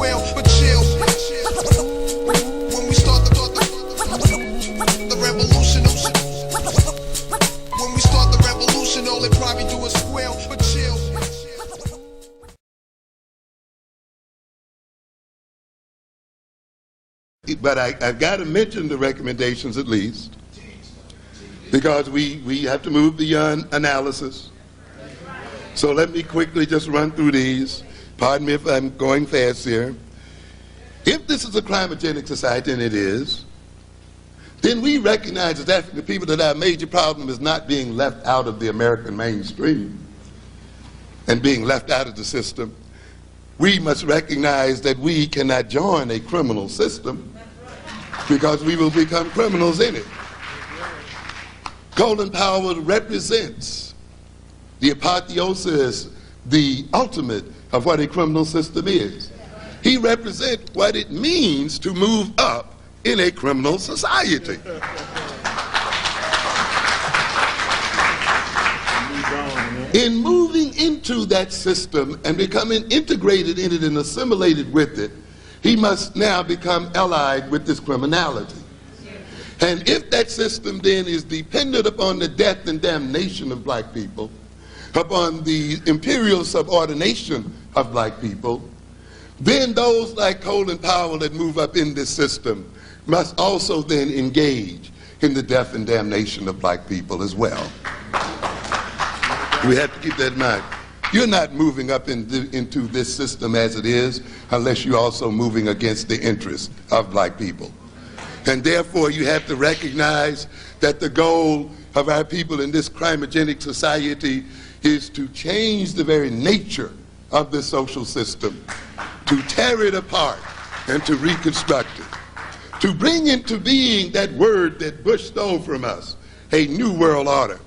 square, but chill. When we start the revolution, when we start the revolution, all they probably do is squeal, but chill. But I've got to mention the recommendations at least, because we have to move beyond analysis. So let me quickly just run through these. Pardon me if I'm going fast here. If this is a climogenic society, and it is, then we recognize as African people that our major problem is not being left out of the American mainstream and being left out of the system. We must recognize that we cannot join a criminal system because we will become criminals in it. Colin Powell represents the apotheosis, the ultimate of what a criminal system is. He represents what it means to move up in a criminal society. In moving into that system and becoming integrated in it and assimilated with it, he must now become allied with this criminality. And if that system then is dependent upon the death and damnation of black people, upon the imperial subordination of black people, then those like Colin Powell that move up in this system must also then engage in the death and damnation of black people as well. We have to keep that in mind. You're not moving up into this system as it is unless you're also moving against the interests of black people. And therefore you have to recognize that the goal of our people in this crimogenic society is to change the very nature of the social system, to tear it apart and to reconstruct it, to bring into being that word that Bush stole from us, a new world order.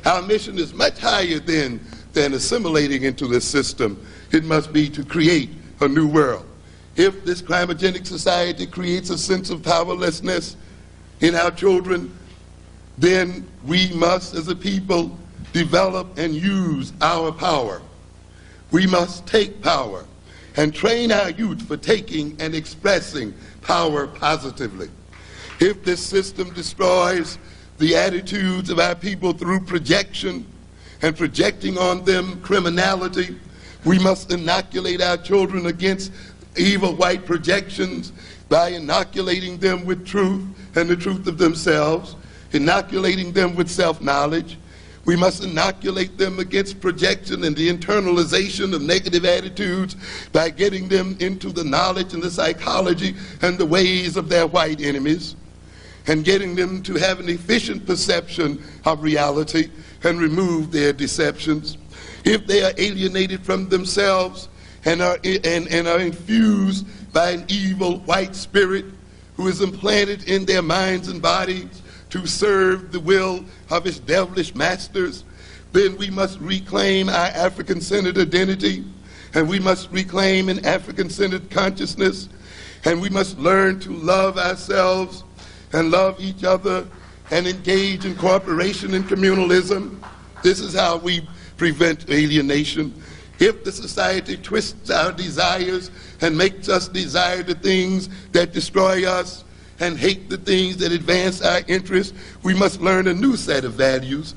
Our mission is much higher than assimilating into this system. It must be to create a new world. If this crimogenic society creates a sense of powerlessness in our children, then we must, as a people, develop and use our power. We must take power and train our youth for taking and expressing power positively. If this system destroys the attitudes of our people through projection and projecting on them criminality, we must inoculate our children against evil white projections by inoculating them with truth and the truth of themselves, inoculating them with self-knowledge. We must inoculate them against projection and the internalization of negative attitudes by getting them into the knowledge and the psychology and the ways of their white enemies, and getting them to have an efficient perception of reality and remove their deceptions. If they are alienated from themselves and are infused by an evil white spirit who is implanted in their minds and bodies to serve the will of its devilish masters, then we must reclaim our African-centered identity, and we must reclaim an African-centered consciousness, and we must learn to love ourselves and love each other and engage in cooperation and communalism. This is how we prevent alienation. If the society twists our desires and makes us desire the things that destroy us and hate the things that advance our interests, we must learn a new set of values,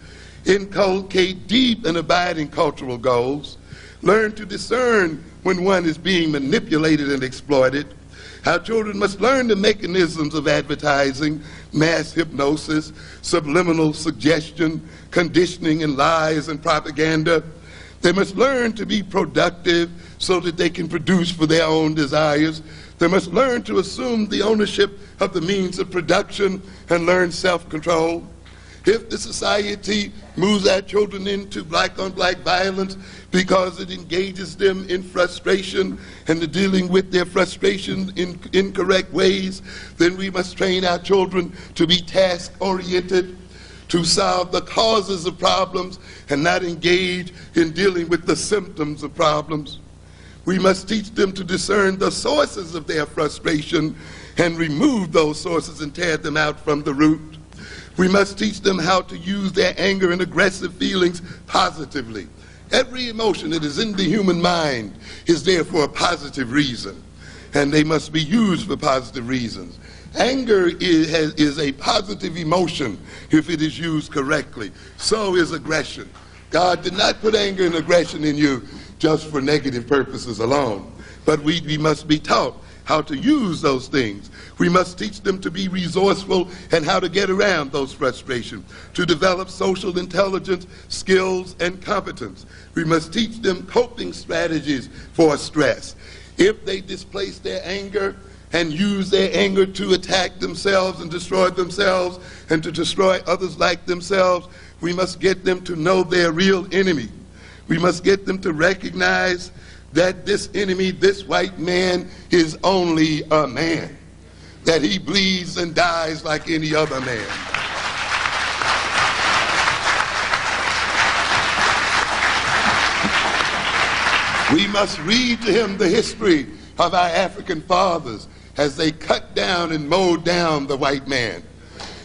inculcate deep and abiding cultural goals, learn to discern when one is being manipulated and exploited. Our children must learn the mechanisms of advertising, mass hypnosis, subliminal suggestion, conditioning and lies and propaganda. They must learn to be productive so that they can produce for their own desires. They must learn to assume the ownership of the means of production and learn self-control. If the society moves our children into black-on-black violence because it engages them in frustration and dealing with their frustration in incorrect ways, then we must train our children to be task-oriented, to solve the causes of problems and not engage in dealing with the symptoms of problems. We must teach them to discern the sources of their frustration and remove those sources and tear them out from the root. We must teach them how to use their anger and aggressive feelings positively. Every emotion that is in the human mind is there for a positive reason. and they must be used for positive reasons. Anger is a positive emotion if it is used correctly. So is aggression. God did not put anger and aggression in you just for negative purposes alone, but we must be taught how to use those things. We must teach them to be resourceful and how to get around those frustrations, to develop social intelligence, skills, and competence. We must teach them coping strategies for stress. If they displace their anger and use their anger to attack themselves and destroy themselves and to destroy others like themselves, we must get them to know their real enemy. We must get them to recognize that this enemy, this white man, is only a man, that he bleeds and dies like any other man. We must read to him the history of our African fathers as they cut down and mowed down the white man,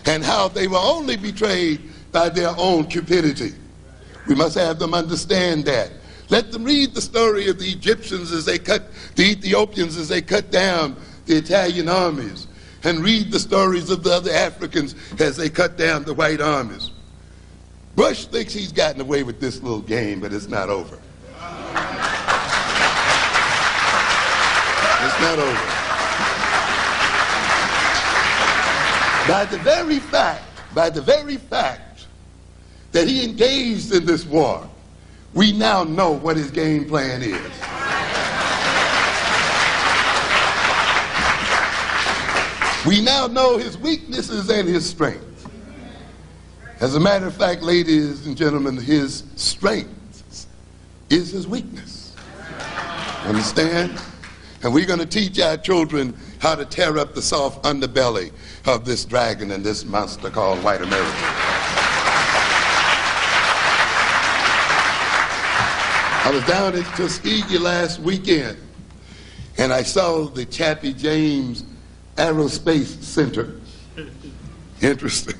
and how they were only betrayed by their own cupidity. We must have them understand that. Let them read the story of the Egyptians as they cut, the Ethiopians as they cut down the Italian armies, and read the stories of the other Africans as they cut down the white armies. Bush thinks he's gotten away with this little game, but it's not over. It's not over. By the very fact that he engaged in this war, we now know what his game plan is. We now know his weaknesses and his strengths. As a matter of fact, ladies and gentlemen, his strength is his weakness. Understand? And we're going to teach our children how to tear up the soft underbelly of this dragon and this monster called white America. I was down at Tuskegee last weekend, and I saw the Chappie James Aerospace Center. Interesting.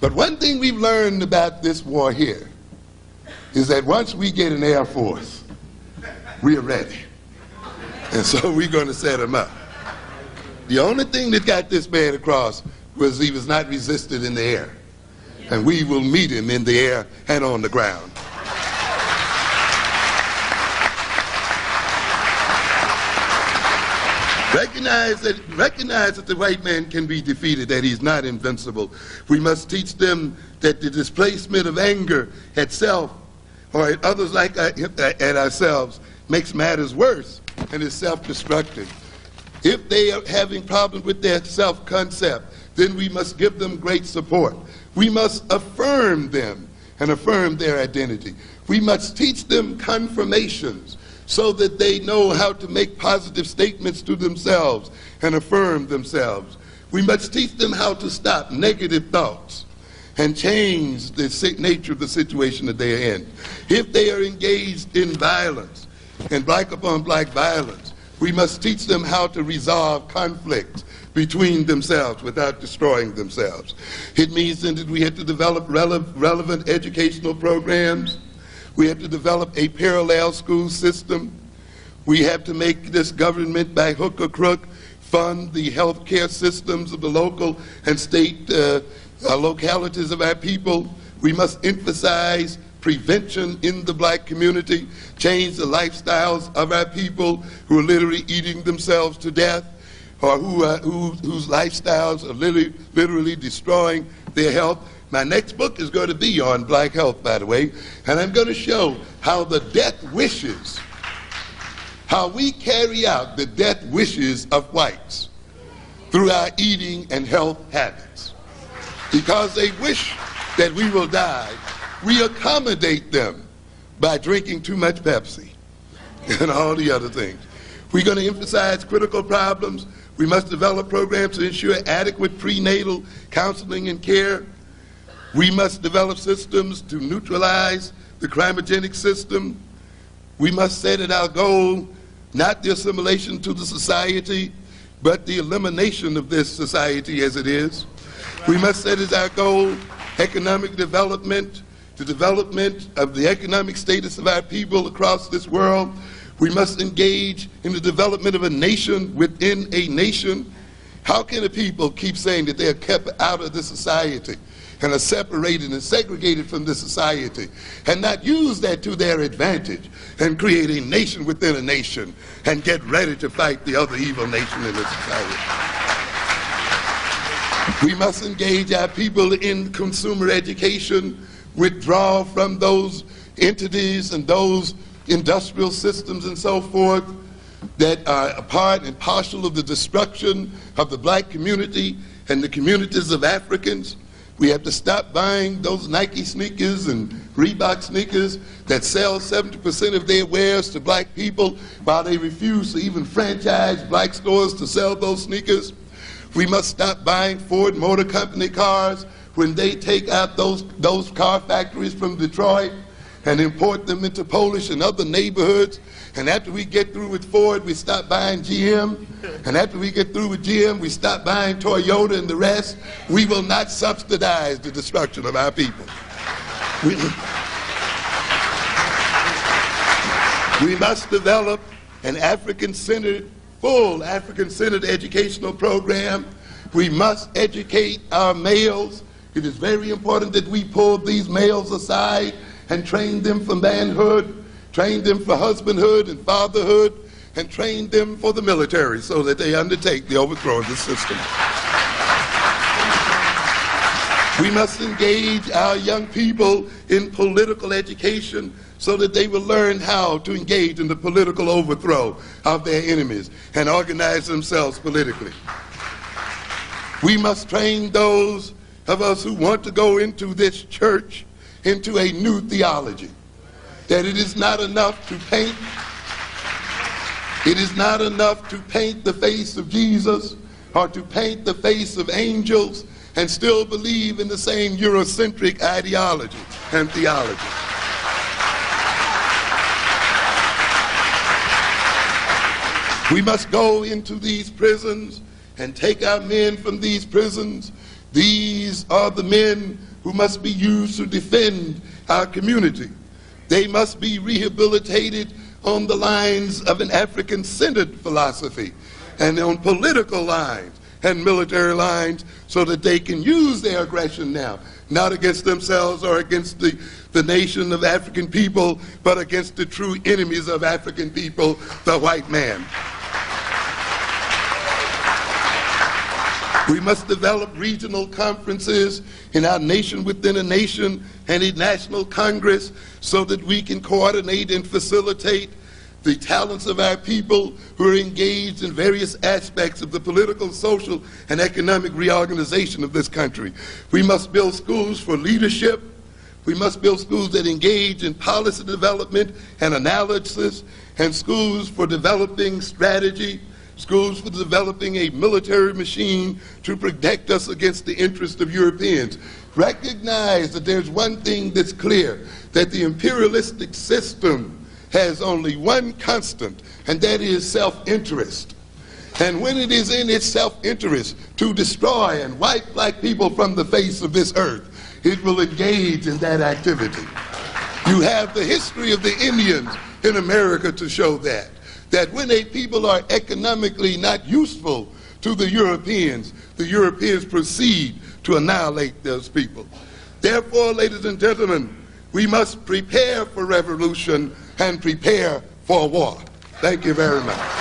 But one thing we've learned about this war here is that once we get an Air Force, we are ready. And so we're going to set him up. The only thing that got this man across was he was not resisted in the air. And we will meet him in the air and on the ground. Recognize that the white man can be defeated, that he's not invincible. We must teach them that the displacement of anger at self or at others like at ourselves makes matters worse and is self-destructive. If they are having problems with their self-concept, then we must give them great support. We must affirm them and affirm their identity. We must teach them confirmations so that they know how to make positive statements to themselves and affirm themselves. We must teach them how to stop negative thoughts and change the nature of the situation that they are in. If they are engaged in violence and black upon black violence, we must teach them how to resolve conflicts between themselves without destroying themselves. It means then that we have to develop relevant educational programs. We have to develop a parallel school system. We have to make this government, by hook or crook, fund the health care systems of the local and state localities of our people. We must emphasize prevention in the black community, change the lifestyles of our people who are literally eating themselves to death, or whose lifestyles are literally destroying their health. My next book is going to be on black health, by the way, and I'm going to show how the death wishes, how we carry out the death wishes of whites through our eating and health habits. Because they wish that we will die, we accommodate them by drinking too much Pepsi and all the other things. We're going to emphasize critical problems. We must develop programs to ensure adequate prenatal counseling and care. We must develop systems to neutralize the crimogenic system. We must set it our goal, not the assimilation to the society, but the elimination of this society as it is. We must set as our goal economic development, the development of the economic status of our people across this world. We must engage in the development of a nation within a nation. How can a people keep saying that they are kept out of the society and are separated and segregated from the society and not use that to their advantage and create a nation within a nation and get ready to fight the other evil nation in the society? We must engage our people in consumer education, withdraw from those entities and those industrial systems and so forth that are a part and parcel of the destruction of the black community and the communities of Africans. We have to stop buying those Nike sneakers and Reebok sneakers that sell 70% of their wares to black people while they refuse to even franchise black stores to sell those sneakers. We must stop buying Ford Motor Company cars when they take out those car factories from Detroit and import them into Polish and other neighborhoods. And after we get through with Ford, we stop buying GM. And after we get through with GM, we stop buying Toyota and the rest. We will not subsidize the destruction of our people. We must develop an African-centered, full African-centered educational program. We must educate our males. It is very important that we pull these males aside and train them for manhood, train them for husbandhood and fatherhood, and train them for the military so that they undertake the overthrow of the system. We must engage our young people in political education so that they will learn how to engage in the political overthrow of their enemies and organize themselves politically. We must train those of us who want to go into this church into a new theology, that it is not enough to paint, the face of Jesus or to paint the face of angels and still believe in the same Eurocentric ideology and theology. We must go into these prisons and take our men from these prisons. These are the men who must be used to defend our community. They must be rehabilitated on the lines of an African-centered philosophy and on political lines and military lines so that they can use their aggression now, not against themselves or against the nation of African people, but against the true enemies of African people, the white man. We must develop regional conferences in our nation within a nation and a national congress so that we can coordinate and facilitate the talents of our people who are engaged in various aspects of the political, social, and economic reorganization of this country. We must build schools for leadership. We must build schools that engage in policy development and analysis, and schools for developing strategy, schools for developing a military machine to protect us against the interests of Europeans. Recognize that there's one thing that's clear, that the imperialistic system has only one constant, and that is self-interest. And when it is in its self-interest to destroy and wipe black people from the face of this earth, it will engage in that activity. You have the history of the Indians in America to show that when a people are economically not useful to the Europeans proceed to annihilate those people. Therefore, ladies and gentlemen, we must prepare for revolution and prepare for war. Thank you very much.